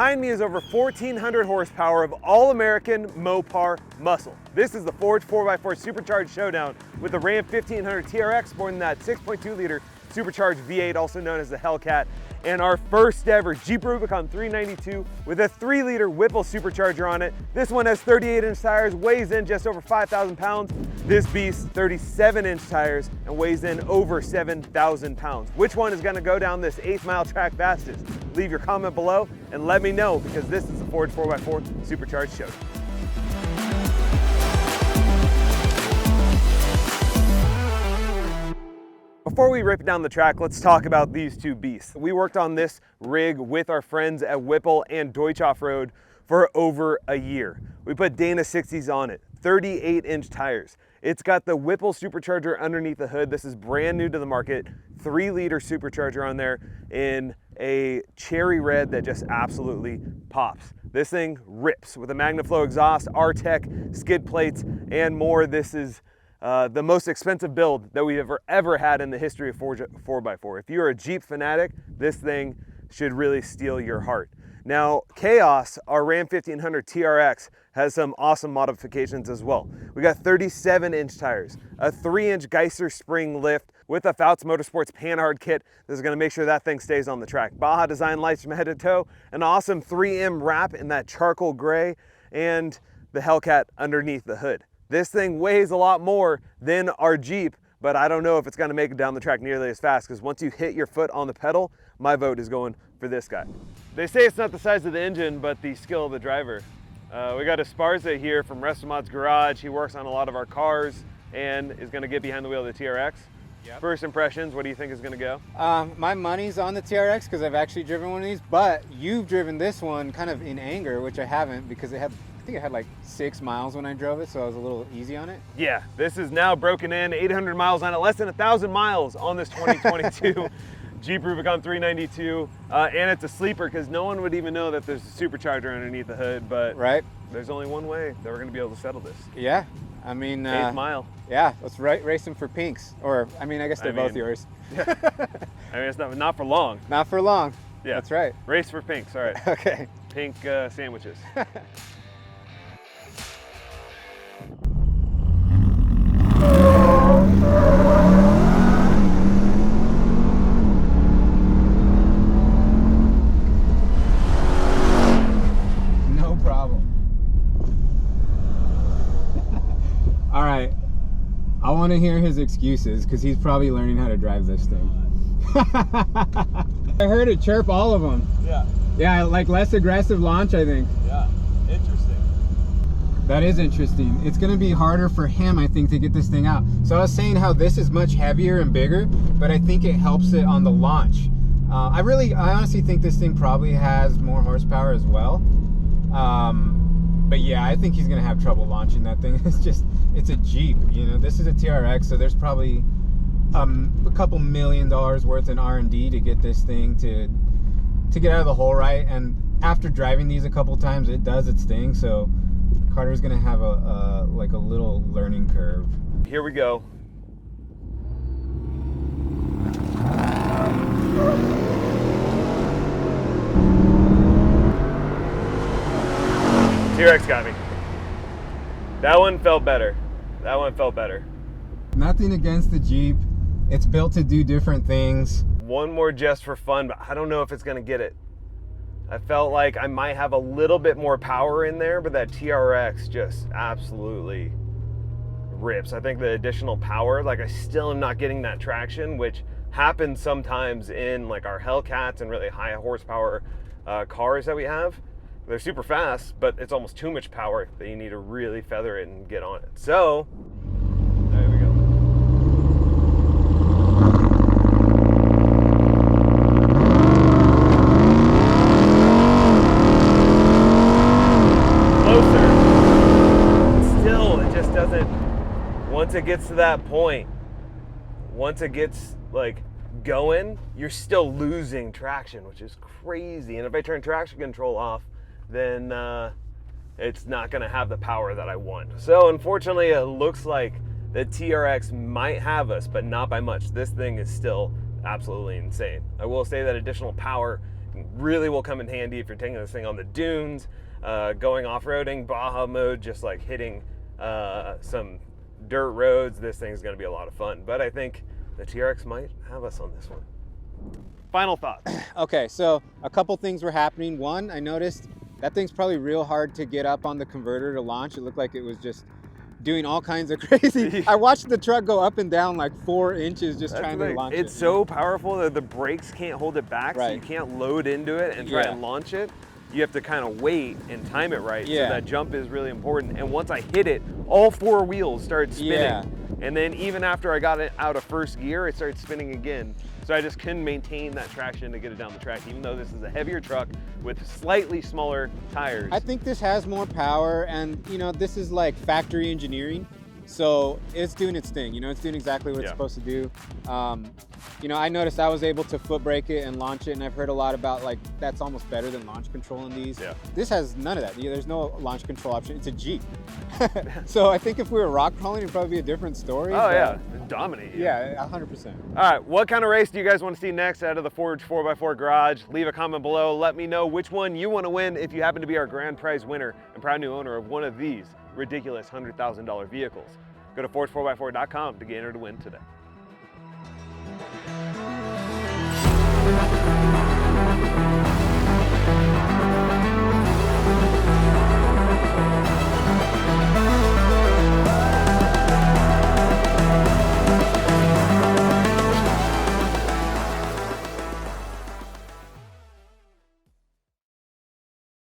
Behind me is over 1,400 horsepower of all-American Mopar muscle. This is the Forged 4x4 Supercharged Showdown with the Ram 1500 TRX, born in that 6.2-liter supercharged V8, also known as the Hellcat, and our first ever Jeep Rubicon 392 with a 3-liter Whipple Supercharger on it. This one has 38-inch tires, weighs in just over 5,000 pounds. This beast, 37-inch tires, and weighs in over 7,000 pounds. Which one is gonna go down this 8th-mile track fastest? Leave your comment below and let me know, because this is the Forged 4x4 Supercharged Showdown. Before we rip down the track, let's talk about these two beasts. We worked on this rig with our friends at Whipple and Deutsch Off-Road for over a year. We put Dana 60s on it, 38-inch tires. It's got the Whipple Supercharger underneath the hood. This is brand new to the market, 3-liter supercharger on there in a cherry red that just absolutely pops. This thing rips with a MagnaFlow exhaust, R-Tech skid plates, and more. This is the most expensive build that we've ever had in the history of 4x4. If you're a Jeep fanatic, this thing should really steal your heart. Now, Chaos, our Ram 1500 TRX, has some awesome modifications as well. We got 37-inch tires, a 3-inch Geiser spring lift with a Fouts Motorsports Panhard kit. This is gonna make sure that thing stays on the track. Baja design lights from head to toe, an awesome 3M wrap in that charcoal gray, and the Hellcat underneath the hood. This thing weighs a lot more than our Jeep, but I don't know if it's gonna make it down the track nearly as fast, because once you hit your foot on the pedal, my vote is going for this guy. They say it's not the size of the engine, but the skill of the driver. We got Esparza here from Restomod's Garage. He works on a lot of our cars and is gonna get behind the wheel of the TRX. Yep. First impressions, what do you think is gonna go? My money's on the TRX because I've actually driven one of these, but you've driven this one kind of in anger, which I haven't, because I think it had like 6 miles when I drove it, so I was a little easy on it. Yeah, this is now broken in, 800 miles on it, less than 1,000 miles on this 2022 Jeep Rubicon 392, and it's a sleeper because no one would even know that there's a supercharger underneath the hood, but right, there's only one way that we're gonna be able to settle this. Yeah, I mean, 8th mile. Yeah, let's race them for pinks, or I mean, I guess they're both yours. Yeah. I mean, it's not for long. Not for long. Yeah, that's right. Race for pinks. All right. Okay. Pink sandwiches. No problem. All right. I want to hear his excuses because he's probably learning how to drive this thing. I heard it chirp all of them. Yeah. Yeah, like less aggressive launch, I think. Yeah, interesting. That is interesting. It's going to be harder for him, I think, to get this thing out. So I was saying how this is much heavier and bigger, but I think it helps it on the launch. I honestly think this thing probably has more horsepower as well. But yeah, I think he's going to have trouble launching that thing. It's a Jeep, you know. This is a TRX, so there's probably a couple $1 million worth in R&D to get this thing to get out of the hole right. And after driving these a couple times, it does its thing. So Carter's gonna have a little learning curve. Here we go. TRX got me. That one felt better. That one felt better. Nothing against the Jeep. It's built to do different things. One more just for fun, but I don't know if it's gonna get it. I felt like I might have a little bit more power in there, but that TRX just absolutely rips. I think the additional power, like I still am not getting that traction, which happens sometimes in like our Hellcats and really high horsepower cars that we have. They're super fast, but it's almost too much power that you need to really feather it and get on it. So, there we go. Once it gets to that point, once it gets like going, you're still losing traction, which is crazy. And if I turn traction control off, then it's not gonna have the power that I want. So unfortunately, it looks like the TRX might have us, but not by much. This thing is still absolutely insane. I will say that additional power really will come in handy if you're taking this thing on the dunes, going off-roading, Baja mode, just like hitting some dirt roads. This thing's gonna be a lot of fun. But I think the TRX might have us on this one. Final thoughts. Okay, so a couple things were happening. One, I noticed that thing's probably real hard to get up on the converter to launch. It looked like it was just doing all kinds of crazy. I watched the truck go up and down like 4 inches just trying to launch it. It's so powerful that the brakes can't hold it back, right. so you can't load into it and try and launch it. You have to kind of wait and time it right. So that jump is really important. And once I hit it, all 4 wheels started spinning. Yeah. And then even after I got it out of first gear, it started spinning again. So I just couldn't maintain that traction to get it down the track, even though this is a heavier truck with slightly smaller tires. I think this has more power, and you know, this is like factory engineering. So it's doing its thing, you know, it's doing exactly what it's supposed to do. You know, I noticed I was able to foot brake it and launch it, and I've heard a lot about like that's almost better than launch control in these. This has none of that. There's no launch control option. It's a Jeep. So I think if we were rock crawling, it'd probably be a different story. Oh yeah, dominate. Yeah, 100%. All right, what kind of race do you guys want to see next out of the Forge 4x4 garage? Leave a comment below. Let me know which one you want to win if you happen to be our grand prize winner and proud new owner of one of these ridiculous $100,000 vehicles. Go to forge4x4.com to get entered to win today.